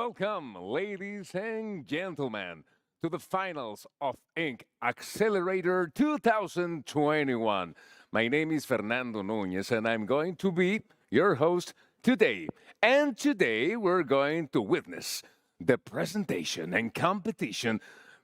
Welcome, ladies and gentlemen, to the finals of Accelerator 2021. My name is Fernando Núñez, and I'm going to be your host today. And today we're going to witness the presentation and competition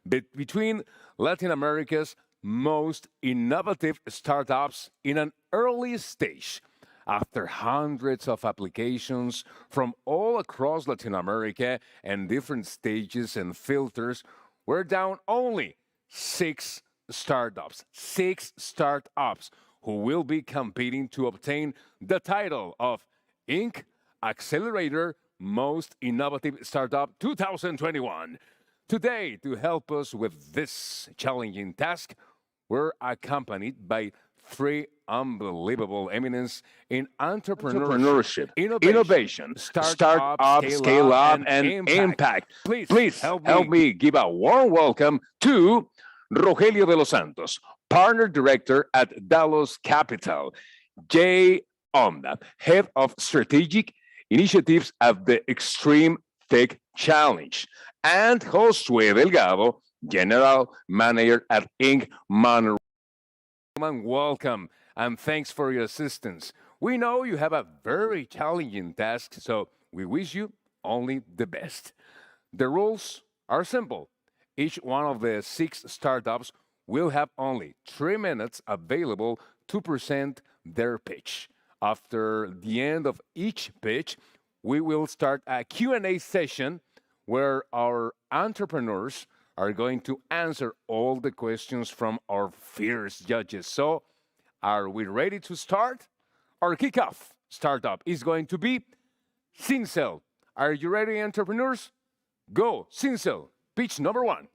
between Latin America's most innovative startups in an early stage. After hundreds of applications from all across Latin America and different stages and filters, we're down only six startups who will be competing to obtain the title of Accelerator Most Innovative Startup 2021. Today, to help us with this challenging task, we're accompanied by three unbelievable eminence in entrepreneurship, innovation, startup, scale up, and impact. Please help me give a warm welcome to Rogelio de los Santos, Partner Director at Dallas Capital, Jay Onda, Head of Strategic Initiatives at the Extreme Tech Challenge, and Josue Delgado, General Manager at INCmty. Welcome, and thanks for your assistance. We know you have a very challenging task, so we wish you only the best. The rules are simple. Each one of the six startups will have only 3 minutes available to present their pitch. After the end of each pitch, we will start a Q&A session where our entrepreneurs are going to answer all the questions from our fierce judges. So, are we ready to start? Our kickoff startup is going to be Cincel. Are you ready, entrepreneurs? Go, Cincel. Pitch number one.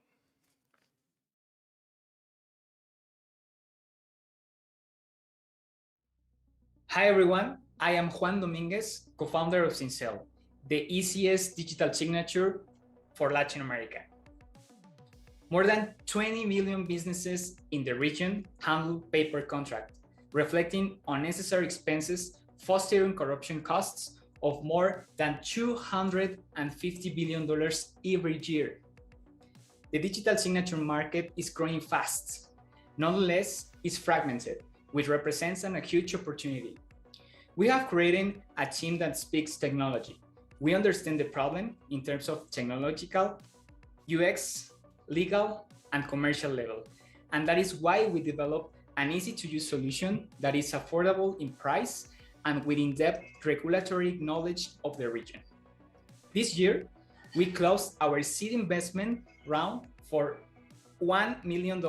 Hi everyone, I am Juan Dominguez, co-founder of Cincel, the easiest digital signature for Latin America. More than 20 million businesses in the region handle paper contracts, reflecting unnecessary expenses, fostering corruption costs of more than $250 billion every year. The digital signature market is growing fast. Nonetheless, it's fragmented, which represents a huge opportunity. We have created a team that speaks technology. We understand the problem in terms of technological, UX, legal, and commercial level. And that is why we developed an easy-to-use solution that is affordable in price and with in-depth regulatory knowledge of the region. This year, we closed our seed investment round for $1 million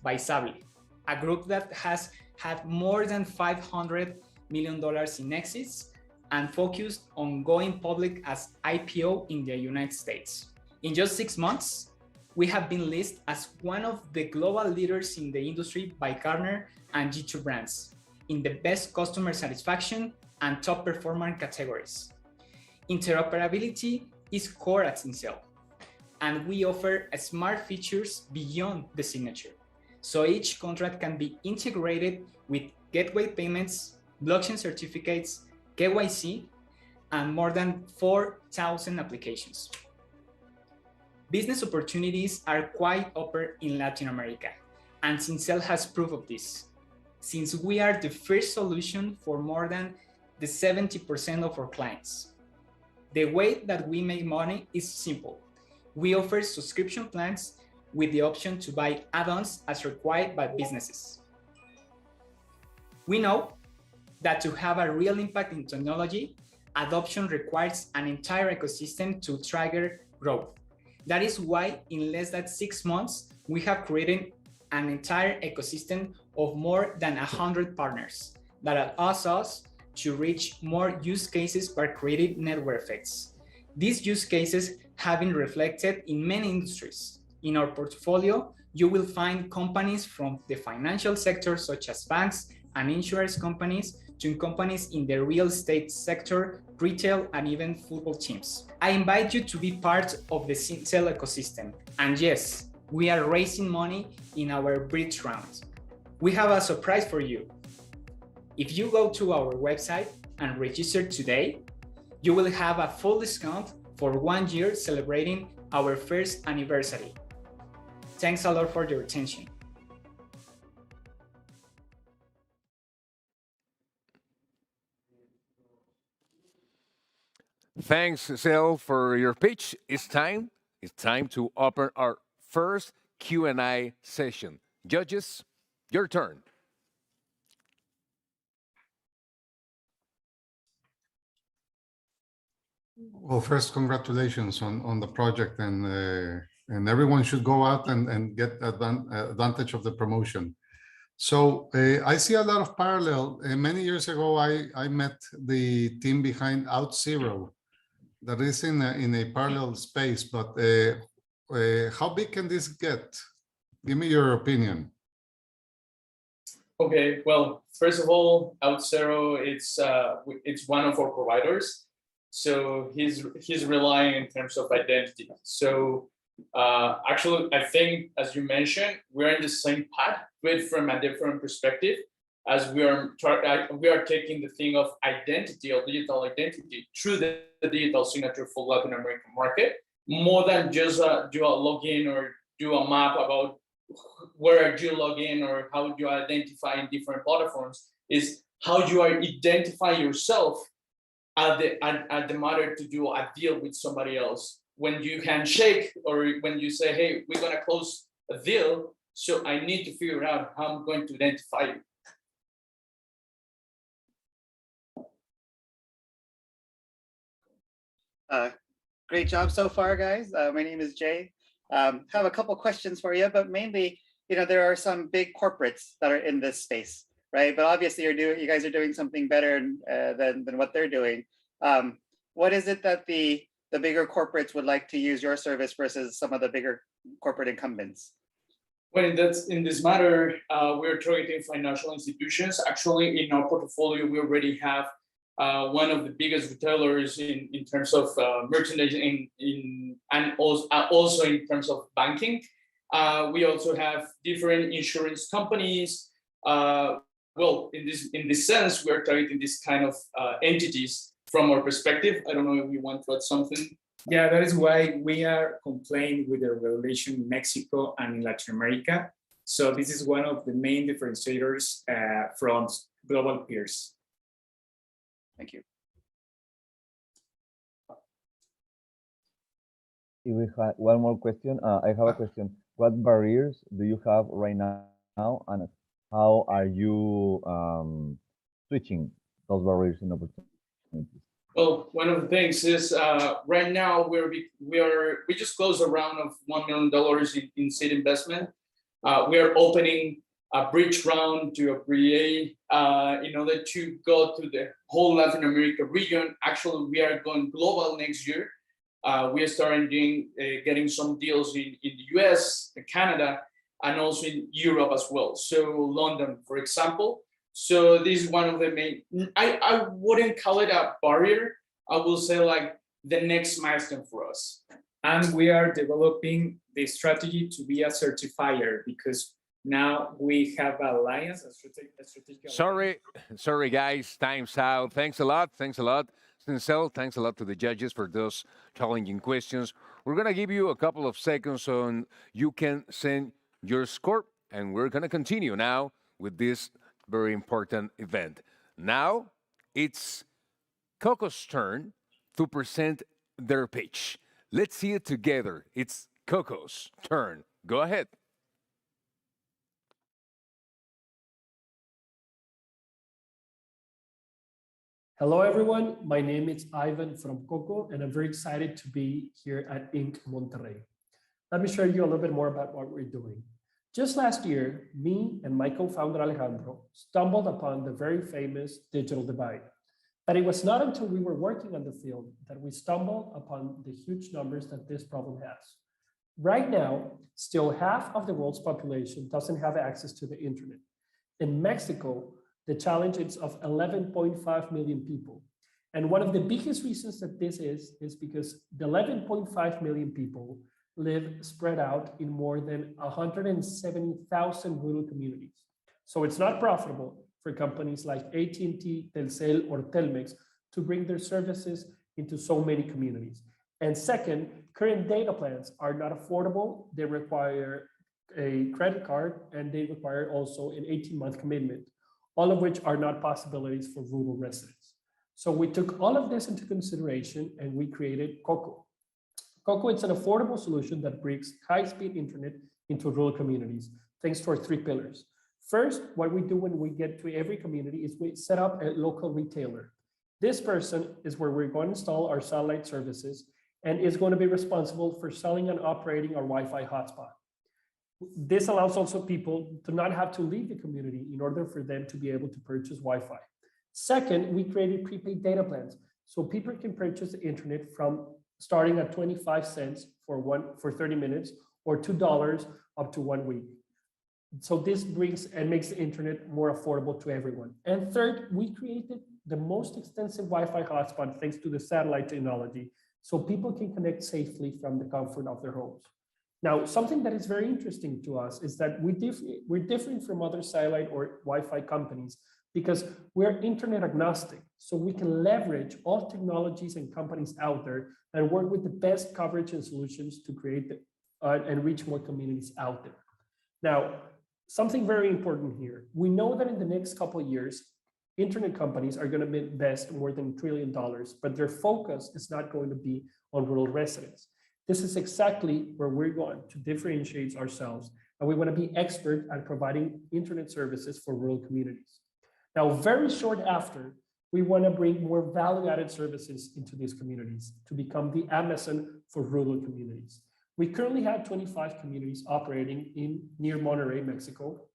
by Sabli, a group that has had more than $500 million in exits and focused on going public as IPO in the United States. In just 6 months, we have been listed as one of the global leaders in the industry by Gartner and G2 Brands in the best customer satisfaction and top performer categories. Interoperability is core at Cincel, and we offer smart features beyond the signature. So each contract can be integrated with gateway payments, blockchain certificates, KYC, and more than 4,000 applications. Business opportunities are quite open in Latin America, and Cincel has proof of this, since we are the first solution for more than the 70% of our clients. The way that we make money is simple. We offer subscription plans with the option to buy add-ons as required by businesses. We know that to have a real impact in technology, adoption requires an entire ecosystem to trigger growth. That is why in less than 6 months, we have created an entire ecosystem of more than 100 partners that allows us to reach more use cases by creating network effects. These use cases have been reflected in many industries. In our portfolio, you will find companies from the financial sector, such as banks and insurance companies, to companies in the real estate sector, retail, and even football teams. I invite you to be part of the Cincel ecosystem. And yes, we are raising money in our bridge round. We have a surprise for you. If you go to our website and register today, you will have a full discount for 1 year celebrating our first anniversary. Thanks a lot for your attention. Thanks, Sil, for your pitch. It's time. It's time to open our first Q&A session. Judges, your turn. Well, first, congratulations on the project, and everyone should go out and get advantage of the promotion. So I see a lot of parallel. Many years ago, I met the team behind OutZero that is in a parallel space, but how big can this get? Give me your opinion. Okay, well, first of all, OutZero, it's one of our providers. So he's relying in terms of identity. So actually, I think, as you mentioned, we're in the same path, but from a different perspective, as we are taking the thing of identity or digital identity through the digital signature for Latin American market, more than just do a login or do a map about where you log in or how you identify in different platforms, is how you identify yourself at the matter to do a deal with somebody else. When you handshake or when you say, hey, we're gonna close a deal, so I need to figure out how I'm going to identify you. Great job so far, guys. My name is Jay. Have a couple questions for you, but mainly, there are some big corporates that are in this space, right? But obviously, you guys are doing something better than what they're doing. What is it that the bigger corporates would like to use your service versus some of the bigger corporate incumbents? Well, in this matter, we're targeting financial institutions. Actually, in our portfolio, we already have one of the biggest retailers in terms of merchandising and also in terms of banking. We also have different insurance companies. Well, in this sense, we're targeting this kind of entities from our perspective. I don't know if you want to add something. Yeah, that is why we are complying with the regulation in Mexico and in Latin America. So this is one of the main differentiators from global peers. Thank you. We have one more question. I have a question. What barriers do you have right now, and how are you switching those barriers in opportunities? Well, one of the things is right now we just closed a round of $1 million in seed investment. We are opening a bridge round to a pre-A in order to go to the whole Latin America region. Actually, we are going global next year. We are starting getting some deals in the US, Canada, and also in Europe as well. So London, for example. So this is one of the main, I wouldn't call it a barrier. I will say like the next milestone for us. And we are developing the strategy to be a certifier, because now we have alliance, a strategic Sorry, guys, time's out. Thanks a lot. Sincel, thanks a lot to the judges for those challenging questions. We're gonna give you a couple of seconds so you can send your score, and we're gonna continue now with this very important event. Now it's Coco's turn to present their pitch. Let's see it together. It's Coco's turn. Go ahead. Hello, everyone. My name is Ivan from Coco, and I'm very excited to be here at INCmty. Let me share you a little bit more about what we're doing. Just last year, me and my co-founder Alejandro stumbled upon the very famous digital divide. But it was not until we were working on the field that we stumbled upon the huge numbers that this problem has. Right now, still half of the world's population doesn't have access to the internet. In Mexico, the challenge is of 11.5 million people. And one of the biggest reasons that this is because the 11.5 million people live spread out in more than 170,000 rural communities. So it's not profitable for companies like AT&T, Telcel, or Telmex to bring their services into so many communities. And second, current data plans are not affordable. They require a credit card, and they require also an 18-month commitment, all of which are not possibilities for rural residents. So we took all of this into consideration and we created Coco. Coco, it's an affordable solution that brings high-speed internet into rural communities, thanks to our three pillars. First, what we do when we get to every community is we set up a local retailer. This person is where we're going to install our satellite services and is going to be responsible for selling and operating our Wi-Fi hotspot. This allows also people to not have to leave the community in order for them to be able to purchase Wi-Fi. Second, we created prepaid data plans. So people can purchase the internet from starting at 25 cents for 30 minutes or $2 up to 1 week. So this brings and makes the internet more affordable to everyone. And third, we created the most extensive Wi-Fi hotspot thanks to the satellite technology, so people can connect safely from the comfort of their homes. Now, something that is very interesting to us is that we're different from other satellite or Wi-Fi companies because we're internet agnostic. So we can leverage all technologies and companies out there and work with the best coverage and solutions to create and reach more communities out there. Now, something very important here. We know that in the next couple of years, internet companies are going to invest more than $1 trillion, but their focus is not going to be on rural residents. This is exactly where we're going to differentiate ourselves, and we want to be expert at providing internet services for rural communities. Now, very short after, we want to bring more value-added services into these communities to become the Amazon for rural communities. We currently have 25 communities operating near Monterrey, Mexico.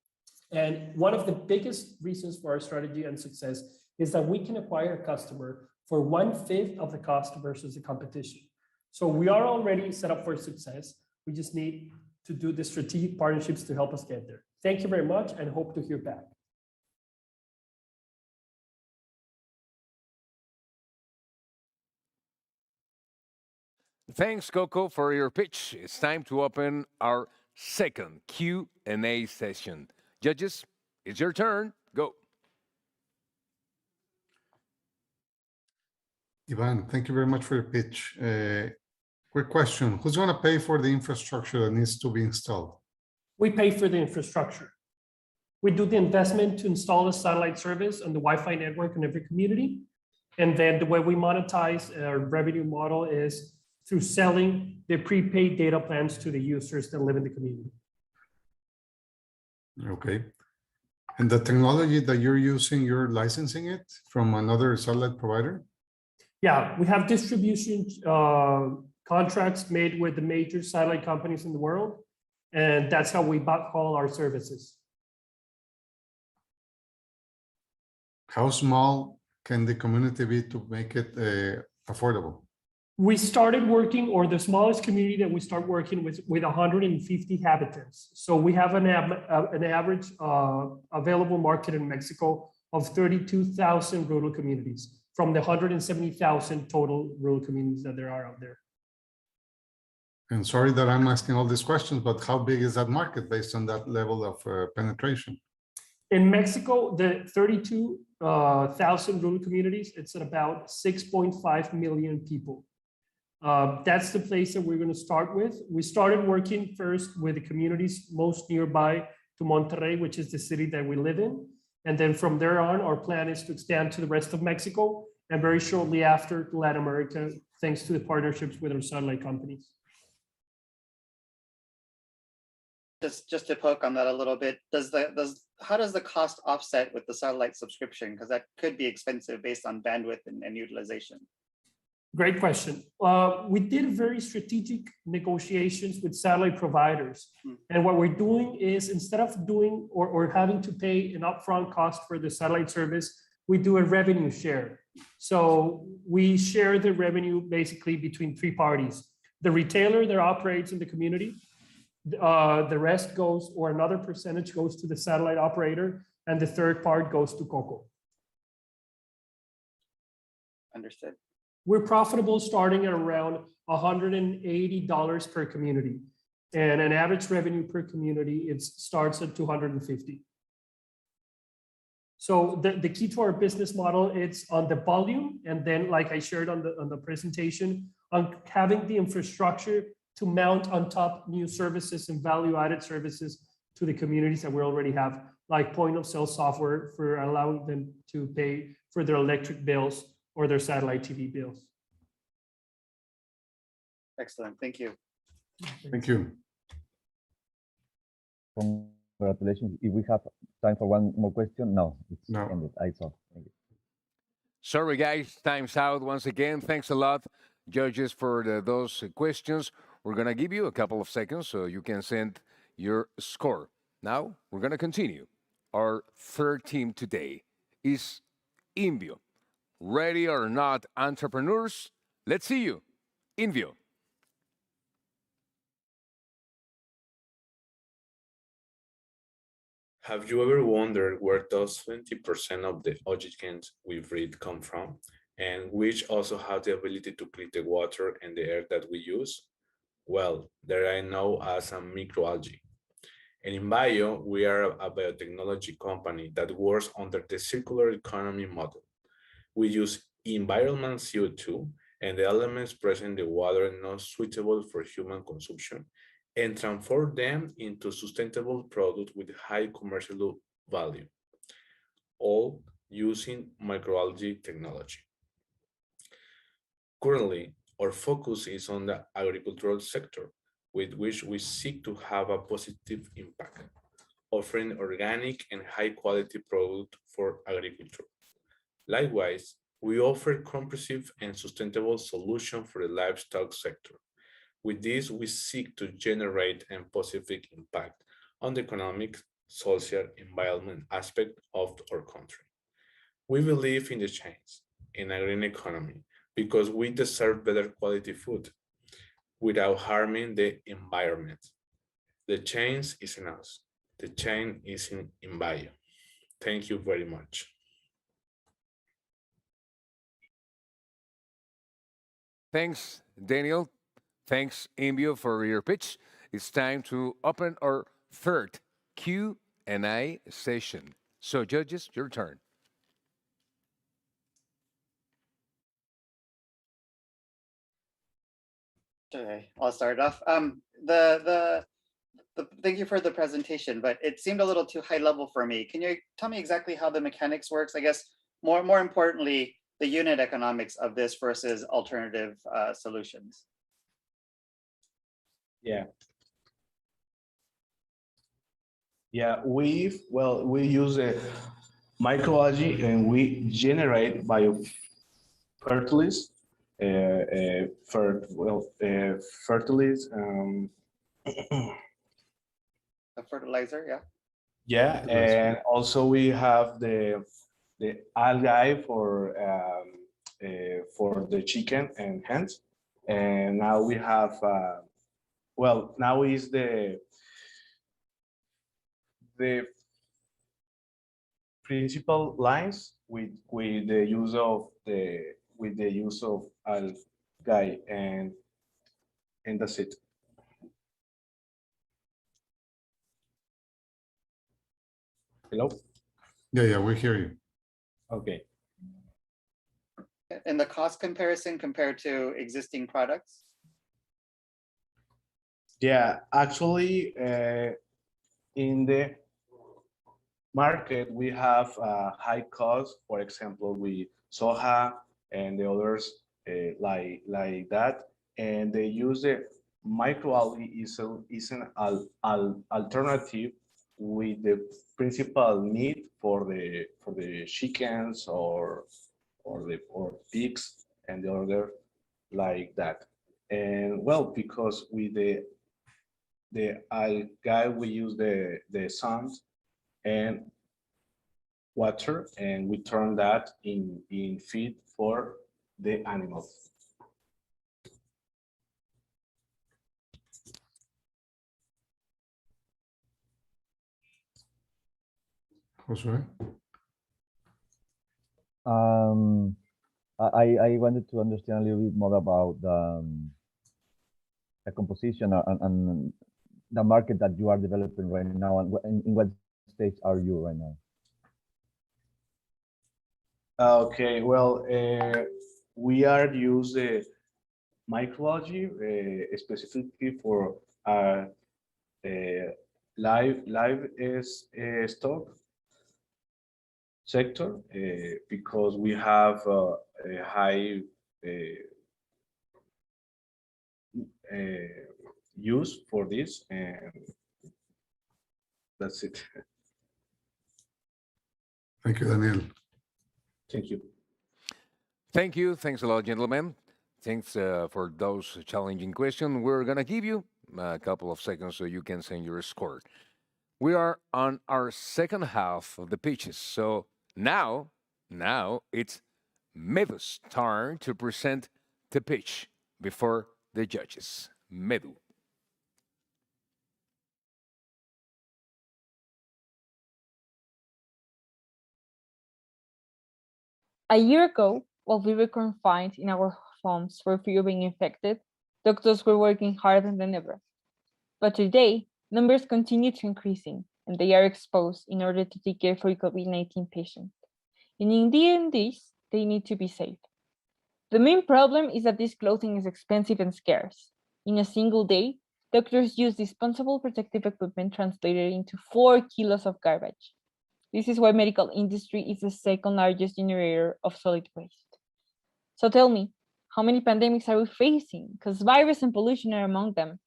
And one of the biggest reasons for our strategy and success is that we can acquire a customer for 1/5 of the cost versus the competition. So we are already set up for success. We just need to do the strategic partnerships to help us get there. Thank you very much and hope to hear back. Thanks, Coco, for your pitch. It's time to open our second Q&A session. Judges, it's your turn. Go. Ivan, thank you very much for your pitch. Quick question. Who's going to pay for the infrastructure that needs to be installed? We pay for the infrastructure. We do the investment to install a satellite service on the Wi-Fi network in every community. And then the way we monetize our revenue model is through selling the prepaid data plans to the users that live in the community. Okay. And the technology that you're using, you're licensing it from another satellite provider? Yeah, we have distribution contracts made with the major satellite companies in the world, and that's how we backhaul our services. How small can the community be to make it affordable? We started working, or the smallest community that we start working with 150 inhabitants. So we have an average available market in Mexico of 32,000 rural communities from the 170,000 total rural communities that there are out there. And sorry that I'm asking all these questions, but how big is that market based on that level of penetration? In Mexico, the 32,000 rural communities, it's at about 6.5 million people. That's the place that we're going to start with. We started working first with the communities most nearby to Monterrey, which is the city that we live in. And then from there on, our plan is to expand to the rest of Mexico and very shortly after to Latin America, thanks to the partnerships with our satellite companies. Just to poke on that a little bit, how does the cost offset with the satellite subscription? Because that could be expensive based on bandwidth and utilization. Great question. We did very strategic negotiations with satellite providers. And what we're doing is instead of doing or having to pay an upfront cost for the satellite service, we do a revenue share. So we share the revenue basically between three parties. The retailer that operates in the community, the rest goes, or another percentage goes to the satellite operator, and the third part goes to Coco. Understood. We're profitable starting at around $180 per community, and an average revenue per community, it starts at $250. So the key to our business model, it's on the volume, and then like I shared on the presentation, on having the infrastructure to mount on top new services and value-added services to the communities that we already have, like point-of-sale software for allowing them to pay for their electric bills, or their satellite TV bills. Excellent. Thank you. Thank you. Congratulations. If we have time for one more question, no, it's No. ended. I saw. Thank you. Sorry, guys, time's out once again. Thanks a lot, judges, for those questions. We're going to give you a couple of seconds so you can send your score. Now, we're going to continue. Our third team today is INVio. Ready or not, entrepreneurs? Let's see you. INVio. Have you ever wondered where those 20% of the oxygens we breathe come from, and which also have the ability to clean the water and the air that we use? Well, there I know as a microalgae. And in Bio, we are a biotechnology company that works under the circular economy model. We use environmental CO2 and the elements present in the water not suitable for human consumption, and transform them into sustainable products with high commercial value, all using microalgae technology. Currently, our focus is on the agricultural sector, with which we seek to have a positive impact, offering organic and high-quality products for agriculture. Likewise, we offer comprehensive and sustainable solutions for the livestock sector. With this, we seek to generate a positive impact on the economic, social, environment aspect of our country. We believe in the change in a green economy because we deserve better quality food without harming the environment. The change is in us. The change is in Bio. Thank you very much. Thanks, Daniel. Thanks, INVio, for your pitch. It's time to open our third Q&A session. So, judges, your turn. Okay, I'll start off. Thank you for the presentation, but it seemed a little too high level for me. Can you tell me exactly how the mechanics works? I guess more importantly, the unit economics of this versus alternative solutions. Yeah. Yeah, we use a microalgae and we generate biofertilizer, fertilizer. A fertilizer, yeah. Yeah, and also we have the algae for the chicken and hens, and now we have now is the principal lines with the use of algae, and that's it. Hello? Yeah, we hear you. Okay. And the cost comparison compared to existing products? Yeah, actually, in the market, we have high cost. For example, we soja and the others like that, and they use the microalgae is an alternative with the principal need for the chickens or pigs and the other like that. And well, because with the algae we use the sun and water, and we turn that in feed for the animals. Josue? I wanted to understand a little bit more about the composition and the market that you are developing right now, and in what stage are you right now? Okay, well, we are using microalgae specifically for live stock sector because we have high use for this, and that's it. Thank you, Daniel. Thank you. Thank you. Thanks a lot, gentlemen. Thanks for those challenging questions. We're going to give you a couple of seconds so you can send your score. We are on our second half of the pitches. So now it's Medu's turn to present the pitch before the judges. Medu. A year ago, while we were confined in our homes for fear of being infected, doctors were working harder than ever. But today, numbers continue to increasing, and they are exposed in order to take care for COVID-19 patients. And in doing this, they need to be safe. The main problem is that this clothing is expensive and scarce. In a single day, doctors use disposable protective equipment translated into 4 kilos of garbage. This is why medical industry is the second largest generator of solid waste. So tell me, how many pandemics are we facing? Because virus and pollution are among them.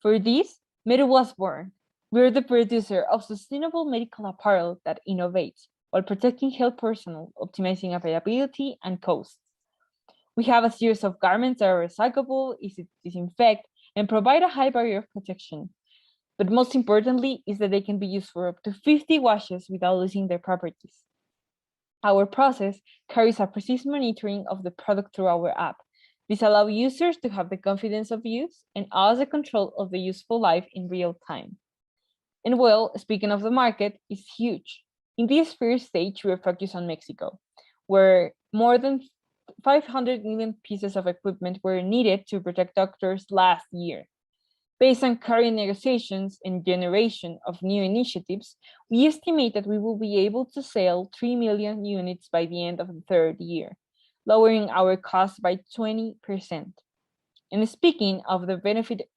For this, Medu was born. We're the producer of sustainable medical apparel that innovates while protecting health personnel, optimizing availability and costs. We have a series of garments that are recyclable, easy to disinfect, and provide a high barrier of protection. But most importantly is that they can be used for up to 50 washes without losing their properties. Our process carries a precise monitoring of the product through our app. This allows users to have the confidence of use and us the control of the useful life in real time. And well, speaking of the market, it's huge. In this first stage, we're focused on Mexico, where more than 500 million pieces of equipment were needed to protect doctors last year. Based on current negotiations and generation of new initiatives, we estimate that we will be able to sell 3 million units by the end of the third year, lowering our cost by 20%. And speaking of the benefit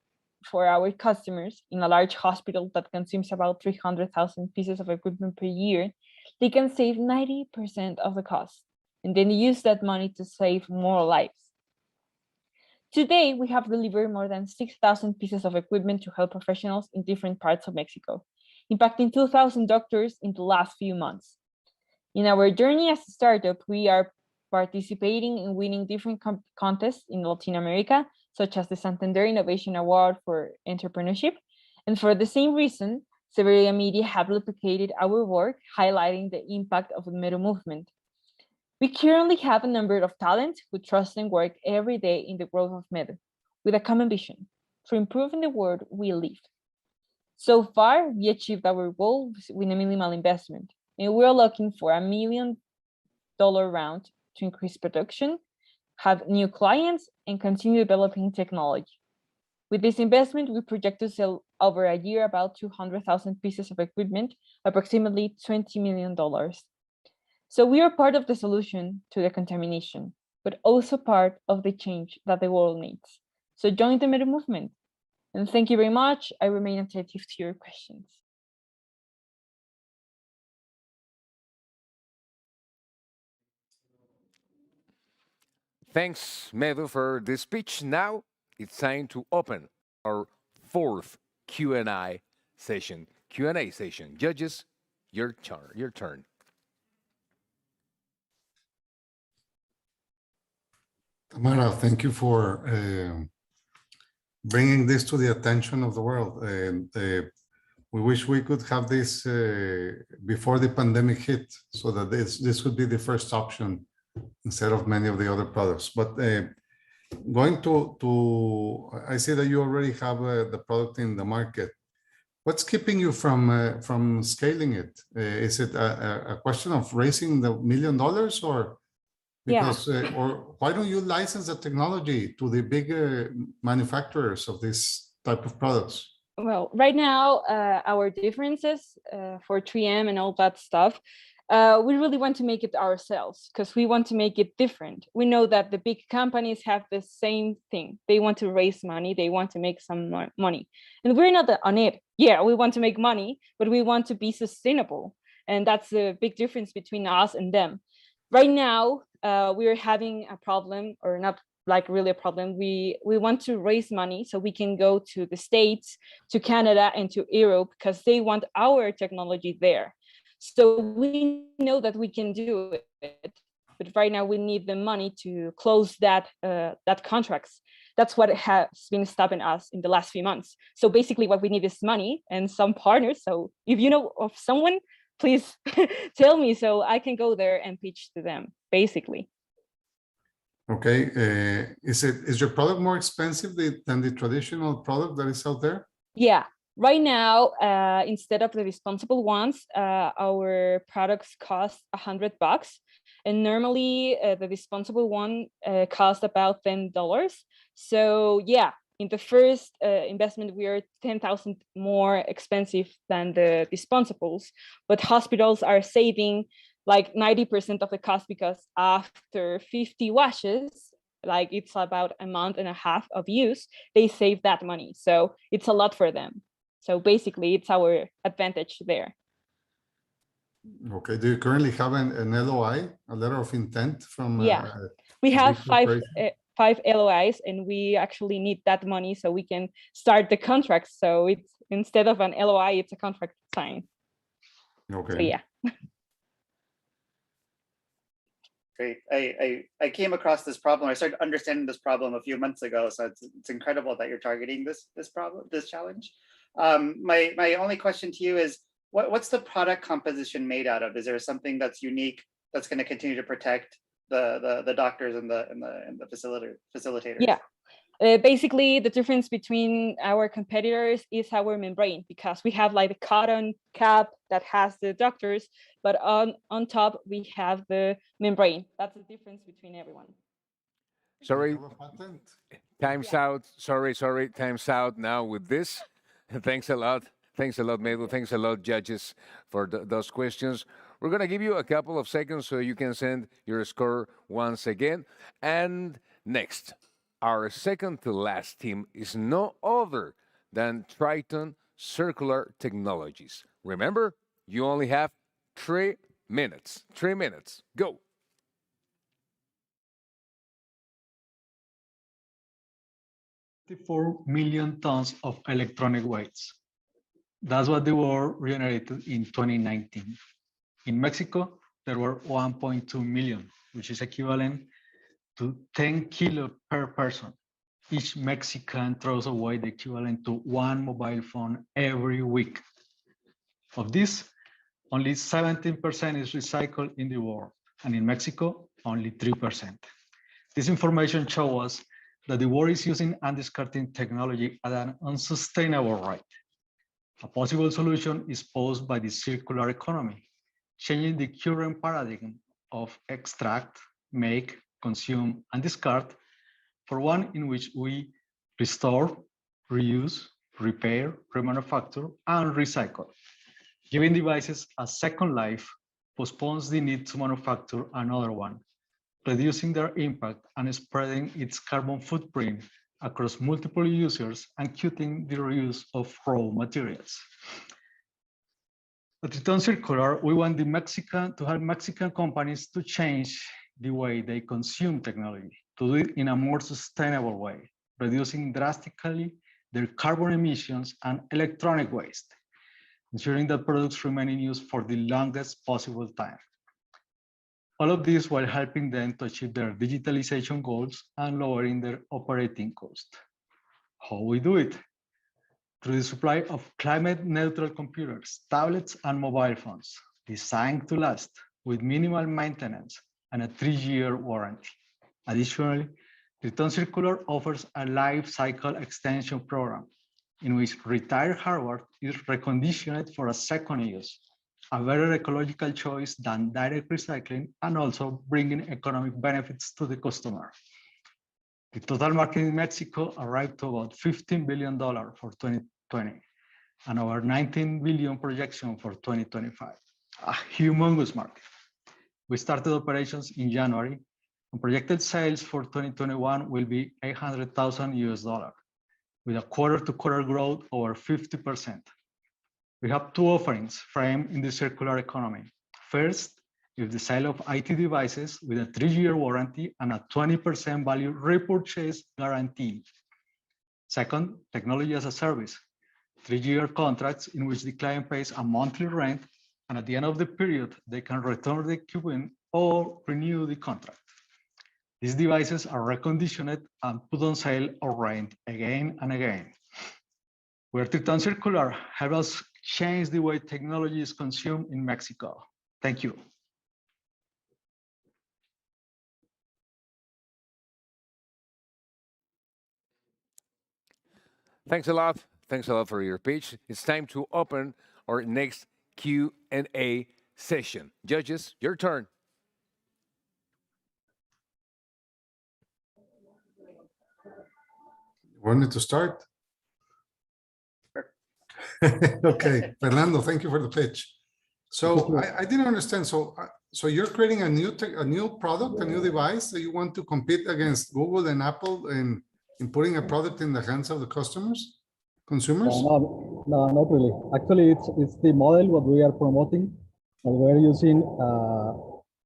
for our customers, in a large hospital that consumes about 300,000 pieces of equipment per year, they can save 90% of the cost, and then use that money to save more lives. Today, we have delivered more than 6,000 pieces of equipment to health professionals in different parts of Mexico, impacting 2,000 doctors in the last few months. In our journey as a startup, we are participating in winning different contests in Latin America, such as the Santander Innovation Award for Entrepreneurship. And for the same reason, several media have replicated our work, highlighting the impact of the Medu movement. We currently have a number of talents who trust and work every day in the growth of Medu, with a common vision, for improving the world we live. So far, we achieved our goal with a minimal investment, and we're looking for $1 million round to increase production, have new clients, and continue developing technology. With this investment, we project to sell over a year about 200,000 pieces of equipment, approximately $20 million. So we are part of the solution to the contamination, but also part of the change that the world needs. So join the Medu movement. And thank you very much. I remain attentive to your questions. Thanks, Medu, for this speech. Now it's time to open our fourth Q&A session. Judges, your turn. Tamara, thank you for bringing this to the attention of the world. And we wish we could have this before the pandemic hit, so that this would be the first option instead of many of the other products. But going to, I see that you already have the product in the market. What's keeping you from scaling it? Is it a question of raising the $1 million, or because, or why don't you license the technology to the bigger manufacturers of this type of products? Well, right now, our differences for 3M and all that stuff, we really want to make it ourselves because we want to make it different. We know that the big companies have the same thing. They want to raise money. They want to make some money. And we're not on it. Yeah, we want to make money, but we want to be sustainable. And that's the big difference between us and them. Right now, we are having a problem, or not like really a problem. We want to raise money so we can go to the States, to Canada, and to Europe, because they want our technology there. So we know that we can do it, but right now we need the money to close that contracts. That's what has been stopping us in the last few months. So basically what we need is money and some partners. So if you know of someone, please tell me so I can go there and pitch to them, basically. Okay, is your product more expensive than the traditional product that is out there? Yeah, right now, instead of the disposable ones, our products cost $100, and normally the disposable one cost about $10. So yeah, in the first investment, we are 10,000 more expensive than the disposables, but hospitals are saving like 90% of the cost, because after 50 washes, like it's about a month and a half of use, they save that money. So it's a lot for them. So basically it's our advantage there. Okay, do you currently have an LOI, a letter of intent from? Yeah, we a have big corporation? five LOIs, and we actually need that money so we can start the contract. So it's, instead of an LOI, it's a contract signed. Okay. So yeah. Great. I came across this problem. I started understanding this problem a few months ago. So it's incredible that you're targeting this problem, this challenge. My only question to you is, what's the product composition made out of? Is there something that's unique that's going to continue to protect the doctors and the facilitators? Yeah. Basically, the difference between our competitors is our membrane, because we have like the cotton cap that has the doctors, but on top we have the membrane. That's the difference between everyone. Sorry, time's out. Sorry, time's out now with this. Thanks a lot. Thanks a lot, Mabel. Thanks a lot, judges, for those questions. We're going to give you a couple of seconds so you can send your score once again. And next, our second to last team is no other than Triton Circular Technologies. Remember, you only have 3 minutes. 3 minutes. Go. 54 million tons of electronic waste. That's what the world generated in 2019. In Mexico, there were 1.2 million, which is equivalent to 10 kilos per person. Each Mexican throws away the equivalent to 1 mobile phone every week. Of this, only 17% is recycled in the world, and in Mexico, only 3%. This information shows us that the world is using and discarding technology at an unsustainable rate. A possible solution is posed by the circular economy, changing the current paradigm of extract, make, consume, and discard for one in which we restore, reuse, repair, remanufacture, and recycle. Giving devices a second life postpones the need to manufacture another one, reducing their impact and spreading its carbon footprint across multiple users and cutting the reuse of raw materials. At Triton Circular, we want to help Mexican companies to change the way they consume technology, to do it in a more sustainable way, reducing drastically their carbon emissions and electronic waste, ensuring that products remain in use for the longest possible time. All of this while helping them to achieve their digitalization goals and lowering their operating cost. How we do it? Through the supply of climate-neutral computers, tablets, and mobile phones, designed to last with minimal maintenance and a 3-year warranty. Additionally, Triton Circular offers a life cycle extension program in which retired hardware is reconditioned for a second use, a better ecological choice than direct recycling, and also bringing economic benefits to the customer. The total market in Mexico arrived to about $15 billion for 2020, and our $19 billion projection for 2025, a humongous market. We started operations in January, and projected sales for 2021 will be $800,000 US, with a quarter-to-quarter growth over 50%. We have 2 offerings framed in the circular economy. First, if the sale of IT devices with a 3-year warranty and a 20% value repurchase guarantee. Second, technology as a service, 3-year contracts in which the client pays a monthly rent, and at the end of the period, they can return the equipment or renew the contract. These devices are reconditioned and put on sale or rent again and again. Vertic Circular helps us change the way technology is consumed in Mexico. Thank you. Thanks a lot. Thanks a lot for your pitch. It's time to open our next Q&A session. Judges, your turn. Want me to start? Okay, Fernando, thank you for the pitch. So I didn't understand. So you're creating a new product, a new device that you want to compete against Google and Apple in putting a product in the hands of the consumers? No, not really. Actually, it's the model what we are promoting, and we're using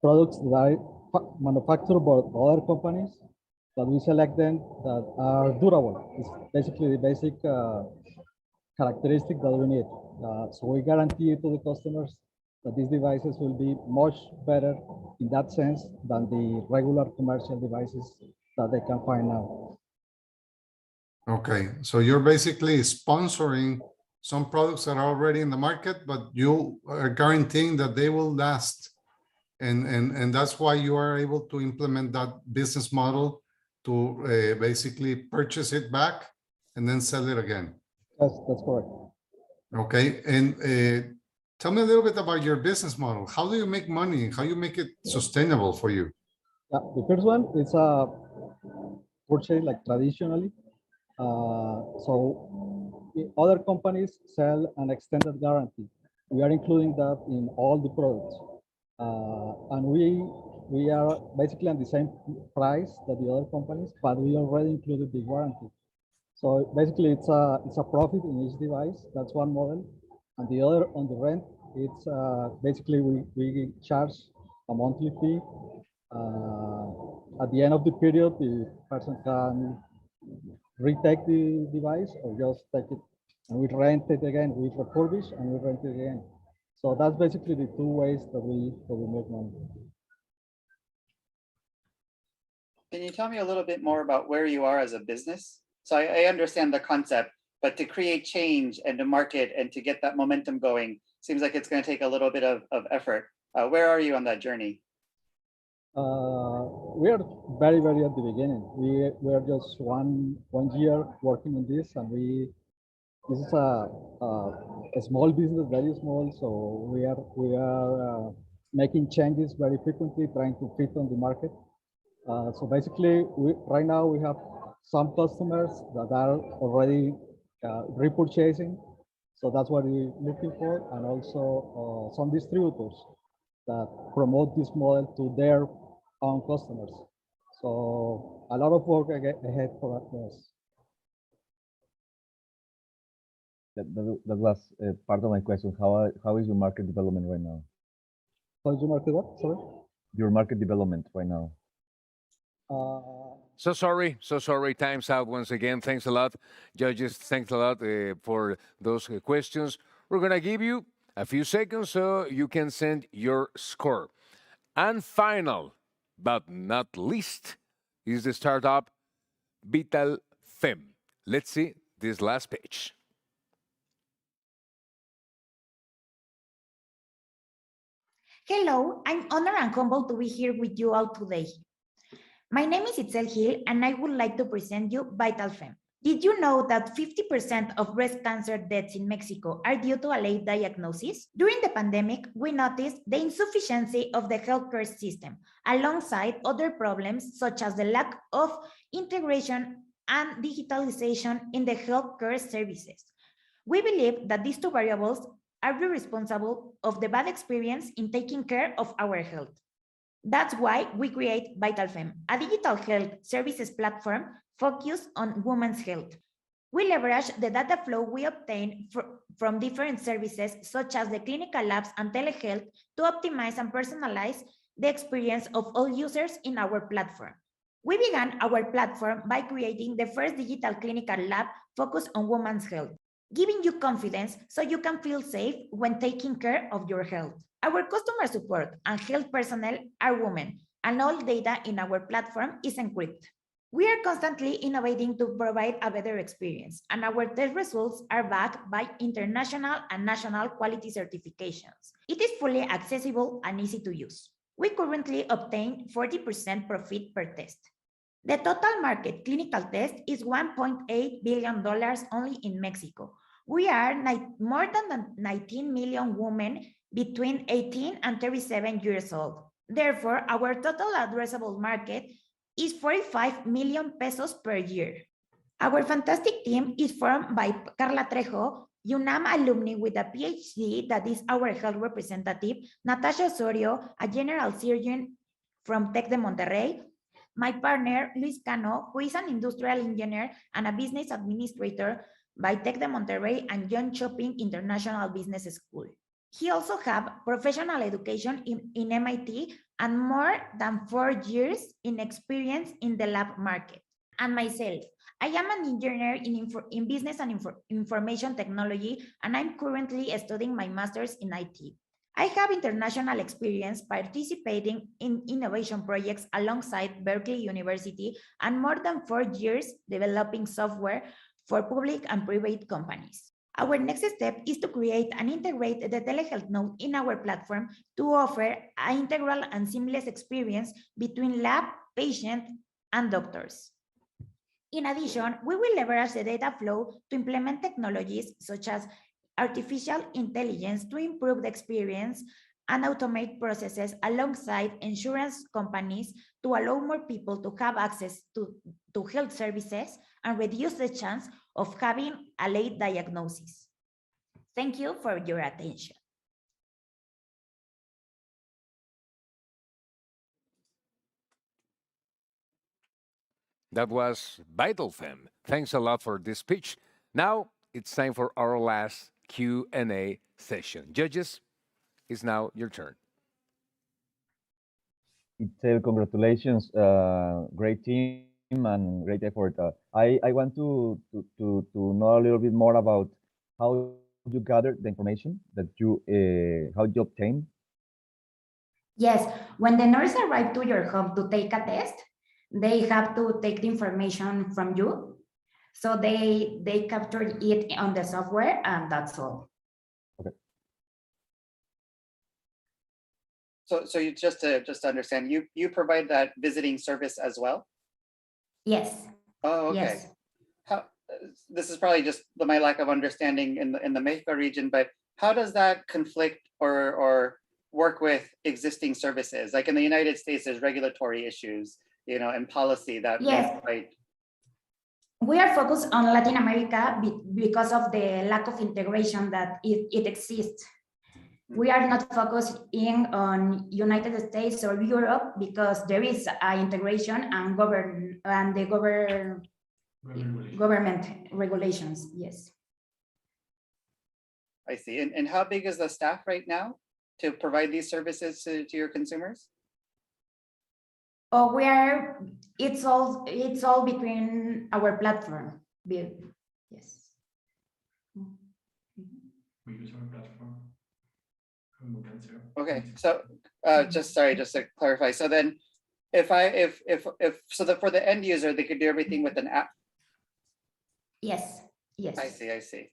products that are manufactured by other companies, but we select them that are durable. It's basically the basic characteristic that we need. So we guarantee to the customers that these devices will be much better in that sense than the regular commercial devices that they can find now. Okay, so you're basically sponsoring some products that are already in the market, but you are guaranteeing that they will last. And that's why you are able to implement that business model to basically purchase it back and then sell it again. That's correct. Okay, and tell me a little bit about your business model. How do you make money? How you make it sustainable for you? Yeah, the first one is a purchase like traditionally. So the other companies sell an extended guarantee. We are including that in all the products. And we are basically on the same price that the other companies, but we already included the warranty. So basically it's a profit in each device. That's one model. And the other on the rent, it's basically we charge a monthly fee. At the end of the period, the person can retake the device or just take it and we rent it again. We refurbish and we rent it again. So that's basically the two ways that we make money. Can you tell me a little bit more about where you are as a business? So I understand the concept, but to create change and to market and to get that momentum going, seems like it's going to take a little bit of effort. Where are you on that journey? We are very at the beginning. We are just one year working on this, and this is a small business, very small. So we are making changes very frequently, trying to fit on the market. So basically, right now we have some customers that are already repurchasing. So that's what we're looking for, and also some distributors that promote this model to their own customers. So a lot of work ahead for us. That was part of my question. How is your market development right now? How is your market what? Sorry? Your market development right now. So sorry. Time's out once again. Thanks a lot, judges. Thanks a lot for those questions. We're going to give you a few seconds so you can send your score. And final, but not least, is the startup Vital Fem. Let's see this last page. Hello, I'm honored and humbled to be here with you all today. My name is Itzel Gil, and I would like to present you Vital Fem. Did you know that 50% of breast cancer deaths in Mexico are due to a late diagnosis? During the pandemic, we noticed the insufficiency of the healthcare system, alongside other problems such as the lack of integration and digitalization in the healthcare services. We believe that these two variables are responsible of the bad experience in taking care of our health. That's why we create Vital Fem, a digital health services platform focused on women's health. We leverage the data flow we obtain from different services, such as the clinical labs and telehealth, to optimize and personalize the experience of all users in our platform. We began our platform by creating the first digital clinical lab focused on women's health, giving you confidence so you can feel safe when taking care of your health. Our customer support and health personnel are women, and all data in our platform is encrypted. We are constantly innovating to provide a better experience, and our test results are backed by international and national quality certifications. It is fully accessible and easy to use. We currently obtain 40% profit per test. The total market clinical test is $1.8 billion only in Mexico. We are more than 19 million women between 18 and 37 years old. Therefore, our total addressable market is 45 million pesos per year. Our fantastic team is formed by Carla Trejo, UNAM alumni with a PhD that is our health representative, Natasha Osorio, a general surgeon from Tec de Monterrey, my partner, Luis Cano, who is an industrial engineer and a business administrator by Tec de Monterrey and John Shopping International Business School. He also has professional education in MIT and more than 4 years in experience in the lab market. And myself, I am an engineer in business and information technology, and I'm currently studying my master's in IT. I have international experience participating in innovation projects alongside Berkeley University and more than 4 years developing software for public and private companies. Our next step is to create and integrate the telehealth node in our platform to offer an integral and seamless experience between lab, patient, and doctors. In addition, we will leverage the data flow to implement technologies such as artificial intelligence to improve the experience and automate processes alongside insurance companies to allow more people to have access to health services and reduce the chance of having a late diagnosis. Thank you for your attention. That was Vital Femme. Thanks a lot for this speech. Now it's time for our last Q&A session. Judges, it's now your turn. Itzel, congratulations, great team and great effort. I want to know a little bit more about how you gathered the information that you how you obtained. Yes, when the nurse arrives to your home to take a test, they have to take the information from you. So they capture it on the software, and that's all. Okay. So you just to understand, you provide that visiting service as well? Yes. Oh, okay. Yes. How, this is probably just my lack of understanding in the Mexico region, but how does that conflict or work with existing services? Like in the United States, there's regulatory issues, and policy that yes. Right. We are focused on Latin America because of the lack of integration that it exists. We are not focusing on United States or Europe because there is integration and government regulations. Yes. I see. And how big is the staff right now to provide these services to your consumers? Oh, it's all between our platform. Yes. We use our platform. Okay, so just to clarify. So then, for the end user, they could do everything with an app. Yes. Yes. I see.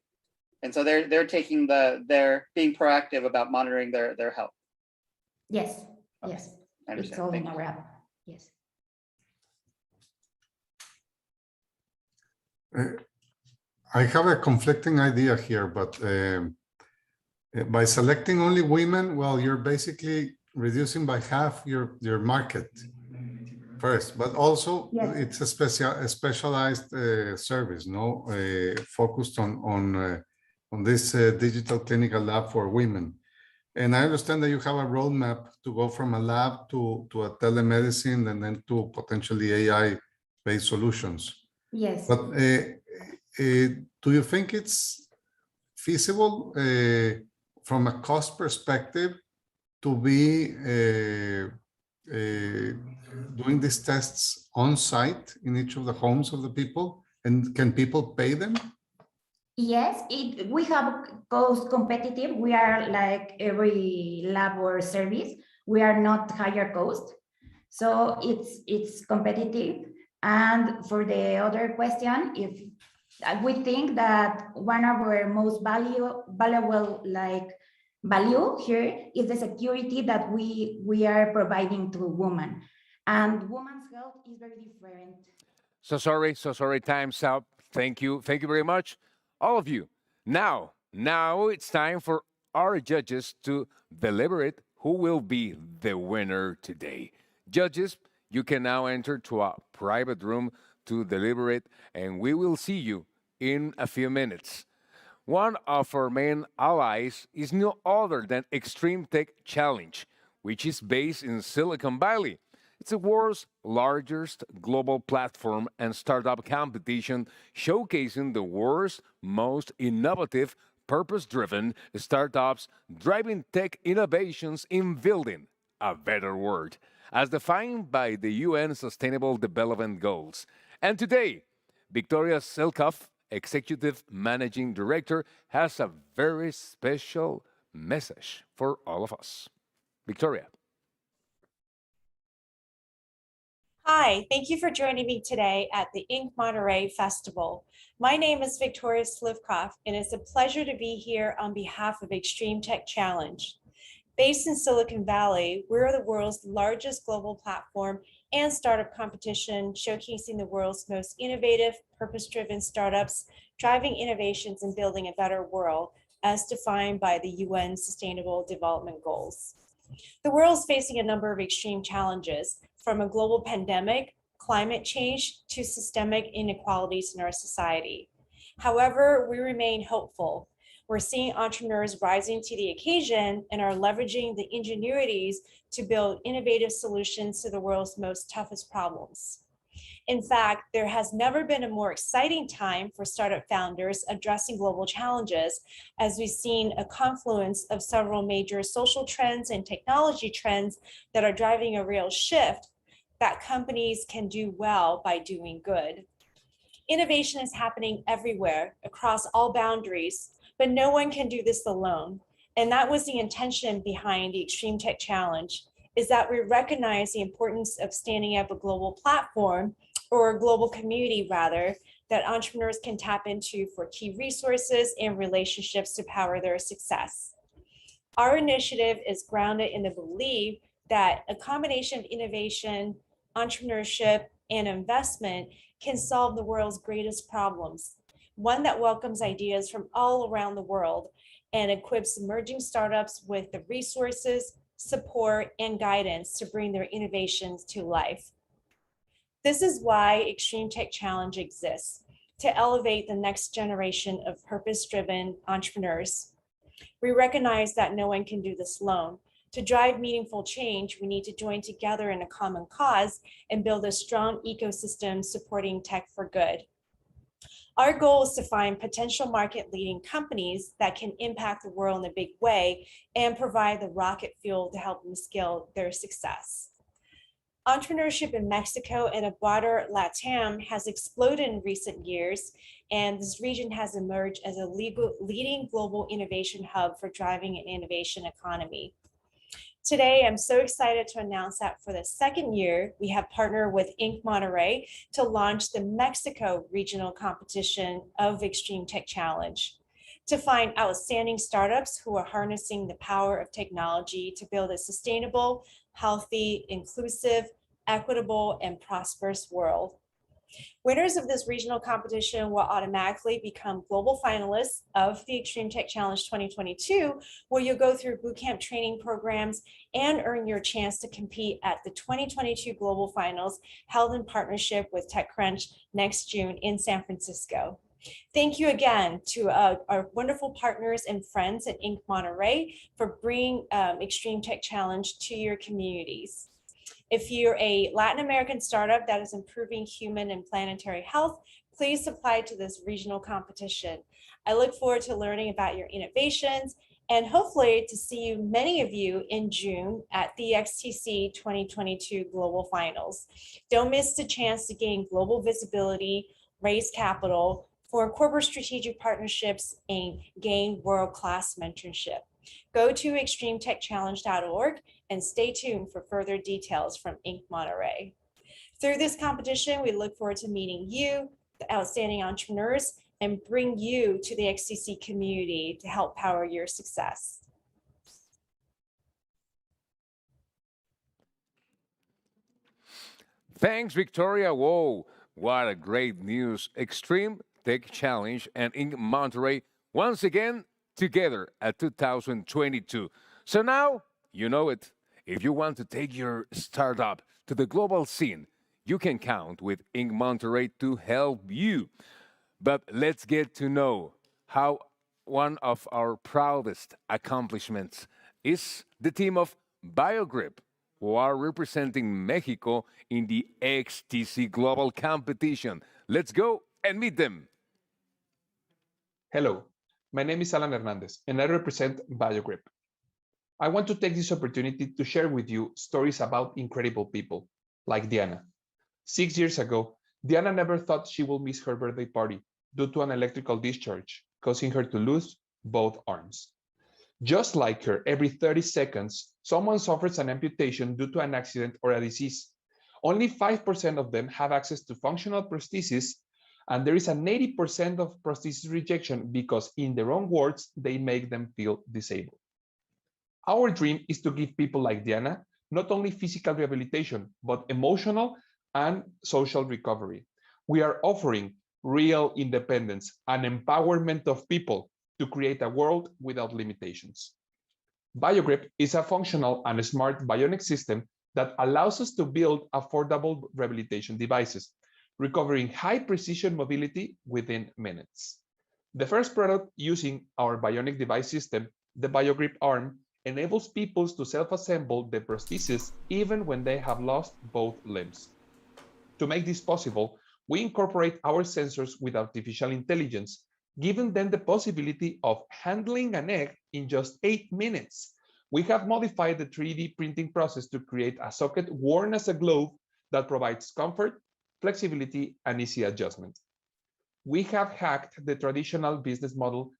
And so they're taking they're being proactive about monitoring their health. Yes. Okay. Yes. I understand. It's all Thank in you. our app. Yes. I have a conflicting idea here, but by selecting only women, well, you're basically reducing by half your market first, but also yes. It's a specialized service, no, focused on this digital clinical lab for women. And I understand that you have a roadmap to go from a lab to a telemedicine and then to potentially AI-based solutions. Yes. But do you think it's feasible from a cost perspective to be doing these tests on site in each of the homes of the people? And can people pay them? Yes, we have cost competitive. We are like every lab or service. We are not higher cost. So it's competitive. And for the other question, if we think that one of our most valuable like value here is the security that we are providing to women, and women's health is very different. So sorry, time's up. Thank you very much, all of you. Now it's time for our judges to deliberate who will be the winner today. Judges, you can now enter to a private room to deliberate, and we will see you in a few minutes. One of our main allies is no other than Extreme Tech Challenge, which is based in Silicon Valley. It's the world's largest global platform and startup competition showcasing the world's most innovative, purpose driven startups driving tech innovations in building a better world, as defined by the UN Sustainable Development Goals. And today, Victoria Selkoff, Executive Managing Director, has a very special message for all of us. Victoria. Hi, thank you for joining me today at the INCmty Festival. My name is Victoria Slivkoff, and it's a pleasure to be here on behalf of Extreme Tech Challenge. Based in Silicon Valley, we're the world's largest global platform and startup competition, showcasing the world's most innovative, purpose-driven startups, driving innovations and building a better world, as defined by the UN Sustainable Development Goals. The world is facing a number of extreme challenges, from a global pandemic, climate change, to systemic inequalities in our society. However, we remain hopeful. We're seeing entrepreneurs rising to the occasion and are leveraging the ingenuities to build innovative solutions to the world's most toughest problems. In fact, there has never been a more exciting time for startup founders addressing global challenges, as we've seen a confluence of several major social trends and technology trends that are driving a real shift that companies can do well by doing good. Innovation is happening everywhere, across all boundaries, but no one can do this alone. And that was the intention behind the Extreme Tech Challenge, is that we recognize the importance of standing up a global platform, or a global community rather, that entrepreneurs can tap into for key resources and relationships to power their success. Our initiative is grounded in the belief that a combination of innovation, entrepreneurship, and investment can solve the world's greatest problems, one that welcomes ideas from all around the world and equips emerging startups with the resources, support, and guidance to bring their innovations to life. This is why Extreme Tech Challenge exists, to elevate the next generation of purpose-driven entrepreneurs. We recognize that no one can do this alone. To drive meaningful change, we need to join together in a common cause and build a strong ecosystem supporting tech for good. Our goal is to find potential market-leading companies that can impact the world in a big way and provide the rocket fuel to help them scale their success. Entrepreneurship in Mexico and a broader LATAM has exploded in recent years, and this region has emerged as a leading global innovation hub for driving an innovation economy. Today, I'm so excited to announce that for the second year, we have partnered with INCmty to launch the Mexico regional competition of Extreme Tech Challenge, to find outstanding startups who are harnessing the power of technology to build a sustainable, healthy, inclusive, equitable, and prosperous world. Winners of this regional competition will automatically become global finalists of the Extreme Tech Challenge 2022, where you'll go through bootcamp training programs and earn your chance to compete at the 2022 Global Finals held in partnership with TechCrunch next June in San Francisco. Thank you again to our wonderful partners and friends at INCmty for bringing Extreme Tech Challenge to your communities. If you're a Latin American startup that is improving human and planetary health, please apply to this regional competition. I look forward to learning about your innovations and hopefully to see you, many of you, in June at the XTC 2022 Global Finals. Don't miss the chance to gain global visibility, raise capital, form corporate strategic partnerships, and gain world-class mentorship. Go to extremetechchallenge.org and stay tuned for further details from Inc. Monterey. Through this competition, we look forward to meeting you, the outstanding entrepreneurs, and bring you to the XTC community to help power your success. Thanks, Victoria. Whoa, what a great news. Extreme Tech Challenge and Inc. Monterey once again together at 2022. So now you know it. If you want to take your startup to the global scene, you can count with Inc. Monterey to help you. But let's get to know how one of our proudest accomplishments is the team of BioGrip, who are representing Mexico in the XTC Global Competition. Let's go and meet them. Hello, my name is Alan Hernandez, and I represent BioGrip. I want to take this opportunity to share with you stories about incredible people, like Diana. 6 years ago, Diana never thought she would miss her birthday party due to an electrical discharge, causing her to lose both arms. Just like her, every 30 seconds, someone suffers an amputation due to an accident or a disease. Only 5% of them have access to functional prosthesis, and there is an 80% of prosthesis rejection because, in their own words, they make them feel disabled. Our dream is to give people like Diana not only physical rehabilitation, but emotional and social recovery. We are offering real independence and empowerment of people to create a world without limitations. BioGrip is a functional and smart bionic system that allows us to build affordable rehabilitation devices, recovering high precision mobility within minutes. The first product using our bionic device system, the BioGrip arm, enables people to self-assemble the prosthesis even when they have lost both limbs. To make this possible, we incorporate our sensors with artificial intelligence, giving them the possibility of handling an egg in just 8 minutes. We have modified the 3D printing process to create a socket worn as a glove that provides comfort, flexibility, and easy adjustment. We have hacked the traditional business model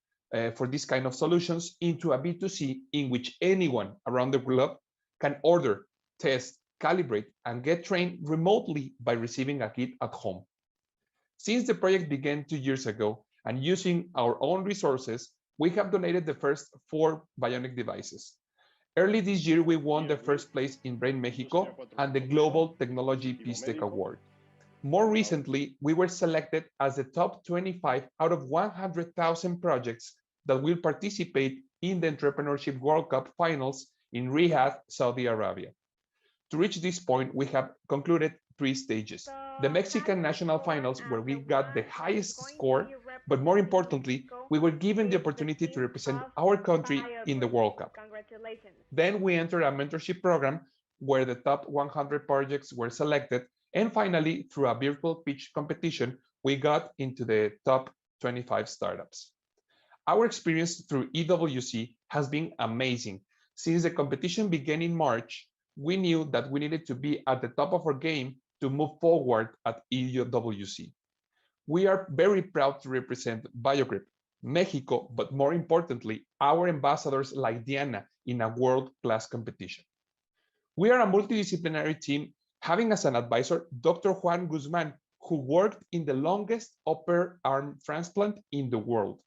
for this kind of solutions into a B2C in which anyone around the globe can order, test, calibrate, and get trained remotely by receiving a kit at home. Since the project began 2 years ago, and using our own resources, we have donated the first 4 bionic devices. Early this year, we won the first place in Brain Mexico and the Global Technology Peace Tech Award. More recently, we were selected as the top 25 out of 100,000 projects that will participate in the Entrepreneurship World Cup finals in Riyadh, Saudi Arabia. To reach this point, we have concluded 3 stages. The Mexican national finals, where we got the highest score, but more importantly, we were given the opportunity to represent our country in the World Cup. Then we entered a mentorship program where the top 100 projects were selected, and finally, through a virtual pitch competition, we got into the top 25 startups. Our experience through EWC has been amazing. Since the competition began in March, we knew that we needed to be at the top of our game to move forward at EWC. We are very proud to represent BioGrip, Mexico, but more importantly, our ambassadors like Diana in a world-class competition. We are a multidisciplinary team, having as an advisor Dr. Juan Guzman, who worked in the longest upper arm transplant in the world.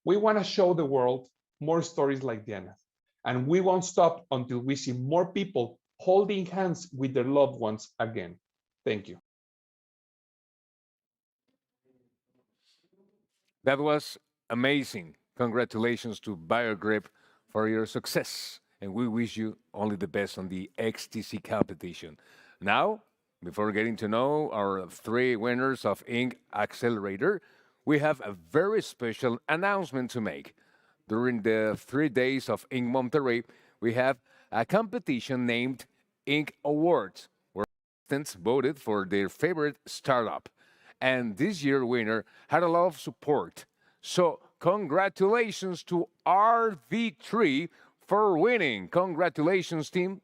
We want to show the world more stories like Diana's, and we won't stop until we see more people holding hands with their loved ones again. Thank you. That was amazing. Congratulations to BioGrip for your success. And we wish you only the best on the XTC competition. Now, before getting to know our 3 winners of Inc. Accelerator, we have a very special announcement to make. During the 3 days of Inc. Monterrey, we have a competition named Inc. Awards, where participants voted for their favorite startup. And this year winner had a lot of support. So congratulations to RV3 for winning. Congratulations, team.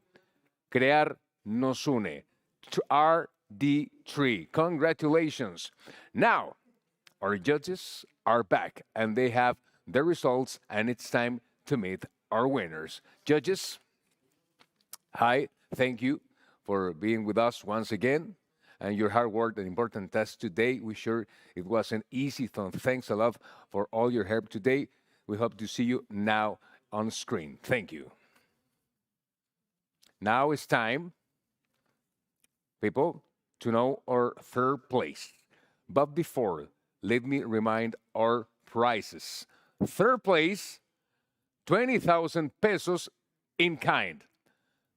Crear nos une. To RD3. Congratulations. Now, our judges are back and they have the results, and it's time to meet our winners. Judges, hi, thank you for being with us once again and your hard work and important test today. We sure it wasn't easy, so thanks a lot for all your help today. We hope to see you now on screen. Thank you. Now it's time, people, to know our third place. But before, let me remind our prizes. Third place, 20,000 pesos in kind.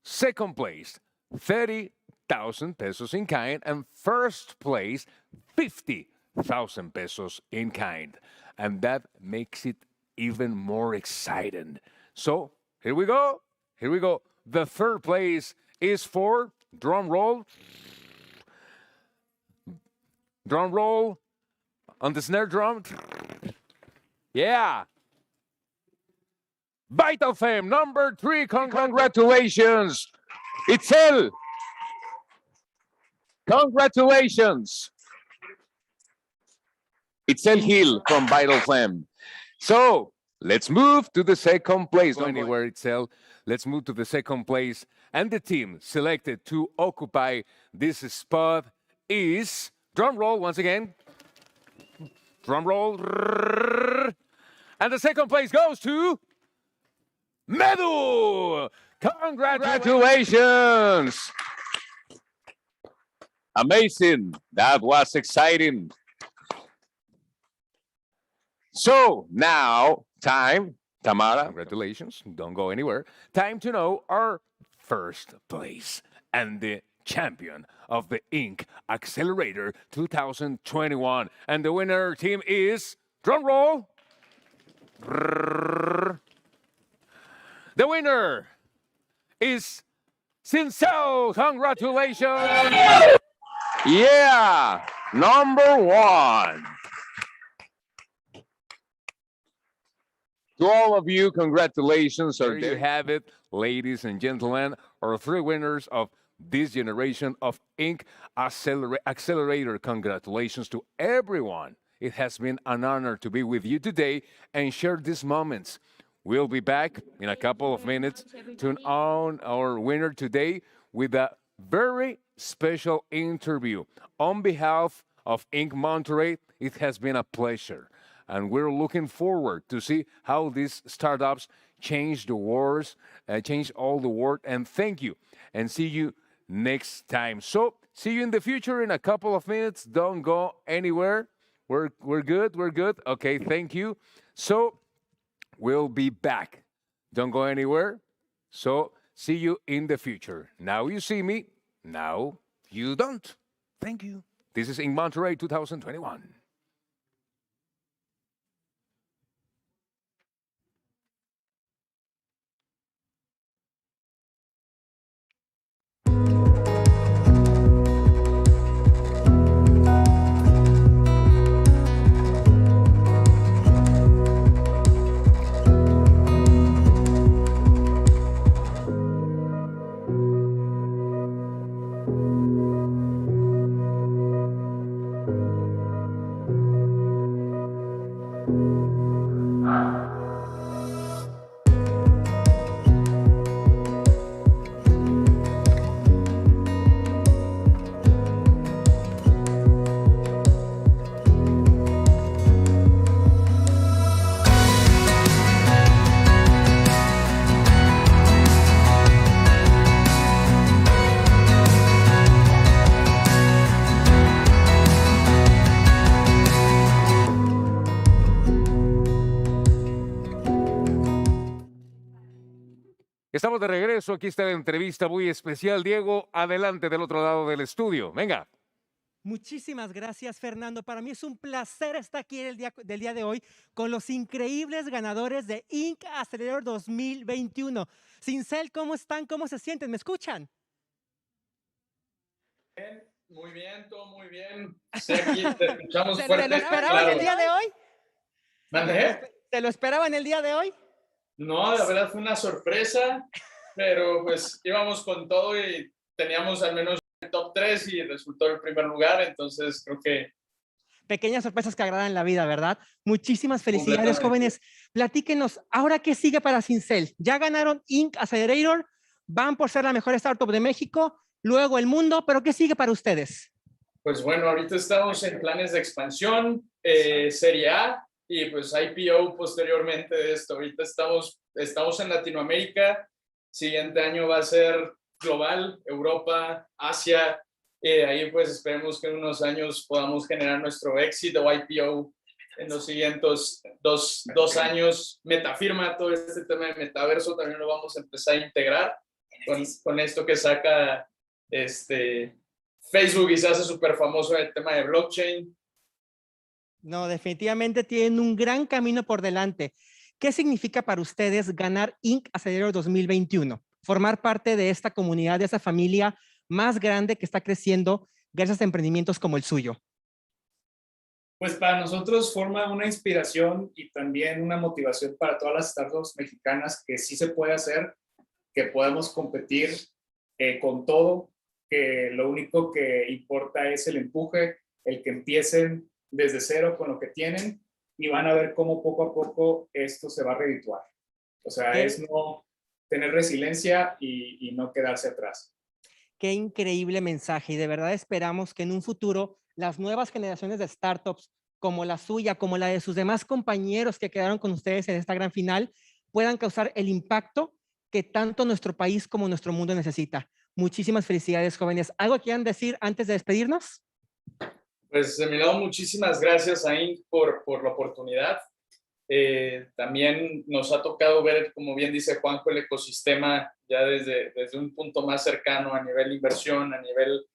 Second place, 30,000 pesos in kind. And first place, 50,000 pesos in kind. And that makes it even more exciting. So here we go. Here we go. The third place is for, drum roll on the snare drum. Yeah. Vital Fame, number 3. Congratulations. Itzel. Congratulations. Itzel Hill from Vital Flame. So let's move to the second place. Go anywhere, Itzel. Let's move to the second place. And the team selected to occupy this spot is, drum roll once again. Drum roll. And the second place goes to Medu. Congratulations. Amazing. That was exciting. So now, time, Tamara, congratulations. Don't go anywhere. Time to know our first place and the champion of the Accelerator 2021. And the winner team is, drum roll. The winner is Cincel. Congratulations. Yeah, number 1. To all of you, congratulations. There you have it, ladies and gentlemen, our 3 winners of this generation of Accelerator. Congratulations to everyone. It has been an honor to be with you today and share these moments. We'll be back in a couple of minutes to honor our winner today with a very special interview. On behalf of INCmty, it has been a pleasure. And we're looking forward to see how these startups change the world, change all the world. And thank you. And see you next time. So see you in the future in a couple of minutes. Don't go anywhere. We're good. We're good. Okay, thank you. So we'll be back. Don't go anywhere. So see you in the future. Now you see me. Now you don't. Thank you. This is INCmty 2021. Estamos de regreso. Aquí está la entrevista muy especial. Diego, adelante del otro lado del estudio. Venga. Muchísimas gracias, Fernando. Para mí es un placer estar aquí del día de hoy con los increíbles ganadores de Accelerator 2021. Cincel, ¿cómo están? ¿Cómo se sienten? ¿Me escuchan? Muy bien, todo muy bien. Sí, aquí te escuchamos ¿Se fuerte. lo esperaban claro. el día de hoy? ¿Mande? ¿Se lo esperaban el día de hoy? No, la verdad fue una sorpresa, pero pues íbamos con todo y teníamos al menos el top 3 y resultó el primer lugar, entonces creo que Pequeñas sorpresas que agradan la vida, ¿verdad? Muchísimas felicidades, completamente. jóvenes. Platíquenos, ¿ahora qué sigue para Cincel? Ya ganaron Inc. Accelerator, van por ser la mejor startup de México, luego el mundo, pero ¿qué sigue para ustedes? Pues bueno, ahorita estamos en planes de expansión, Serie A y pues IPO posteriormente de esto. Ahorita estamos en Latinoamérica, siguiente año va a ser global, Europa, Asia. Ahí pues esperemos que en unos años podamos generar nuestro éxito o IPO en los siguientes dos años. Metafirma, todo este tema de metaverso también lo vamos a empezar a integrar con esto que saca Facebook y se hace súper famoso en el tema de blockchain. No, definitivamente tienen un gran camino por delante. ¿Qué significa para ustedes ganar Inc. Accelerator 2021? Formar parte de esta comunidad, de esa familia más grande que está creciendo gracias a emprendimientos como el suyo. Pues para nosotros forma una inspiración y también una motivación para todas las startups mexicanas que sí se puede hacer, que podemos competir con todo, que lo único que importa es el empuje, el que empiecen desde cero con lo que tienen y van a ver cómo poco a poco esto se va a redituar. O sea, es no tener resiliencia y no quedarse atrás. Qué increíble mensaje y de verdad esperamos que en un futuro las nuevas generaciones de startups como la suya, como la de sus demás compañeros que quedaron con ustedes en esta gran final, puedan causar el impacto que tanto nuestro país como nuestro mundo necesita. Muchísimas felicidades, jóvenes. ¿Algo que quieran decir antes de despedirnos? Pues de mi lado, muchísimas gracias a Inc. por la oportunidad. También nos ha tocado ver, como bien dice Juanjo, el ecosistema ya desde un punto más cercano a nivel inversión, a nivel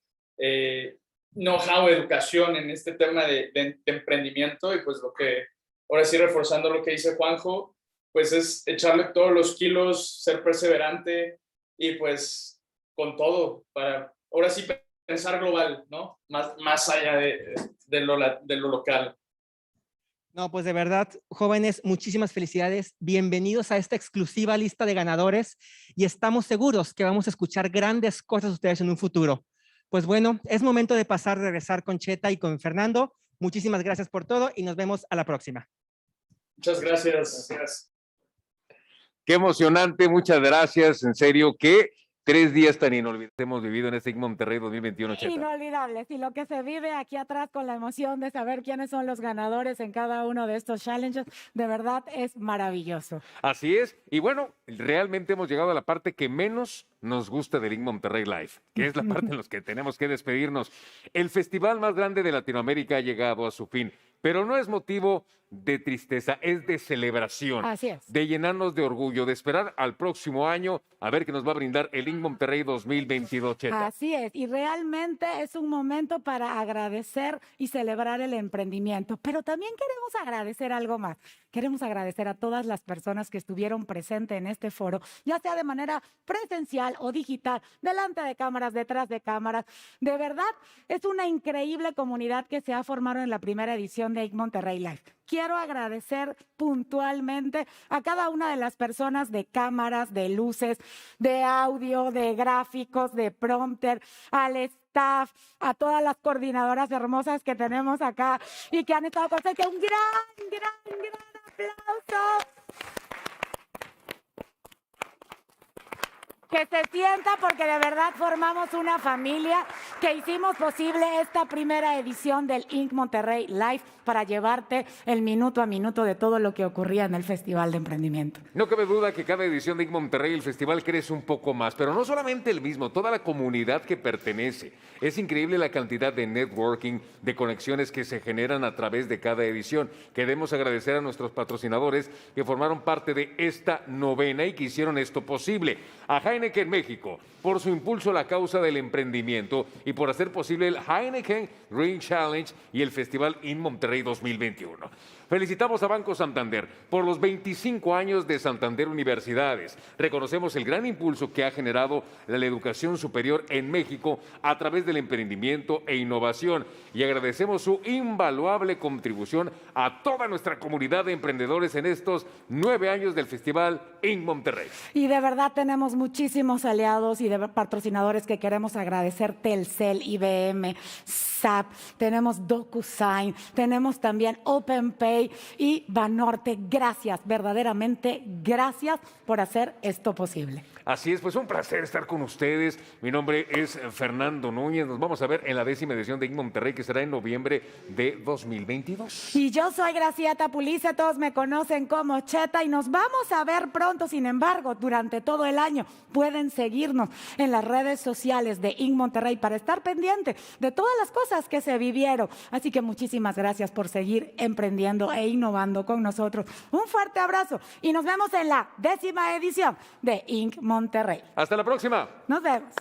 know-how, educación en este tema de emprendimiento y pues lo que, ahora sí reforzando lo que dice Juanjo, pues es echarle todos los kilos, ser perseverante y pues con todo para, ahora sí pensar global, ¿no? Más allá de lo local. No, pues de verdad, jóvenes, muchísimas felicidades. Bienvenidos a esta exclusiva lista de ganadores y estamos seguros que vamos a escuchar grandes cosas de ustedes en un futuro. Pues bueno, es momento de pasar, regresar con Cheta y con Fernando. Muchísimas gracias por todo y nos vemos a la próxima. Muchas gracias. Qué emocionante, muchas gracias. En serio, qué 3 días tan inolvidables hemos vivido en este Monterrey 2021, Cheta. Inolvidables. Y lo que se vive aquí atrás con la emoción de saber quiénes son los ganadores en cada uno de estos challenges, de verdad es maravilloso. Así es. Y bueno, realmente hemos llegado a la parte que menos nos gusta del Monterrey Live, que es la parte en la que tenemos que despedirnos. El festival más grande de Latinoamérica ha llegado a su fin, pero no es motivo de tristeza, es de celebración. Así es. De llenarnos de orgullo, de esperar al próximo año a ver qué nos va a brindar el Monterrey 2022, Cheta. Así es, y realmente es un momento para agradecer y celebrar el emprendimiento, pero también queremos agradecer algo más. Queremos agradecer a todas las personas que estuvieron presentes en este foro, ya sea de manera presencial o digital, delante de cámaras, detrás de cámaras. De verdad, es una increíble comunidad que se ha formado en la primera edición de Monterrey Live. Quiero agradecer puntualmente a cada una de las personas de cámaras, de luces, de audio, de gráficos, de prompter, al staff, a todas las coordinadoras hermosas que tenemos acá y que han estado con nosotros. Un gran aplauso. Que se sienta porque de verdad formamos una familia que hicimos posible esta primera edición del Inc. Monterrey Live para llevarte el minuto a minuto de todo lo que ocurría en el Festival de Emprendimiento. No cabe duda que cada edición de Monterrey el festival crece un poco más, pero no solamente el mismo, toda la comunidad que pertenece. Es increíble la cantidad de networking, de conexiones que se generan a través de cada edición. Queremos agradecer a nuestros patrocinadores que formaron parte de esta novena y que hicieron esto posible. A Heineken México, por su impulso a la causa del emprendimiento y por hacer posible el Heineken Green Challenge y el Festival in Monterrey 2021. Felicitamos a Banco Santander por los 25 años de Santander Universidades. Reconocemos el gran impulso que ha generado la educación superior en México a través del emprendimiento e innovación y agradecemos su invaluable contribución a toda nuestra comunidad de emprendedores en estos 9 años del Festival INC Monterrey. Y de verdad tenemos muchísimos aliados y de patrocinadores que queremos agradecer: Telcel, IBM, SAP, tenemos DocuSign, tenemos también OpenPay y Banorte. Gracias, verdaderamente gracias por hacer esto posible. Así es, pues un placer estar con ustedes. Mi nombre es Fernando Núñez. Nos vamos a ver en la 10ª edición de INC Monterrey, que será en noviembre de 2022. Y yo soy Graciela Pulice, todos me conocen como Cheta y nos vamos a ver pronto. Sin embargo, durante todo el año pueden seguirnos en las redes sociales de INC Monterrey para estar pendiente de todas las cosas que se vivieron. Así que muchísimas gracias por seguir emprendiendo e innovando con nosotros. Un fuerte abrazo y nos vemos en la 10ª edición de INC Monterrey. Hasta la próxima. Nos vemos.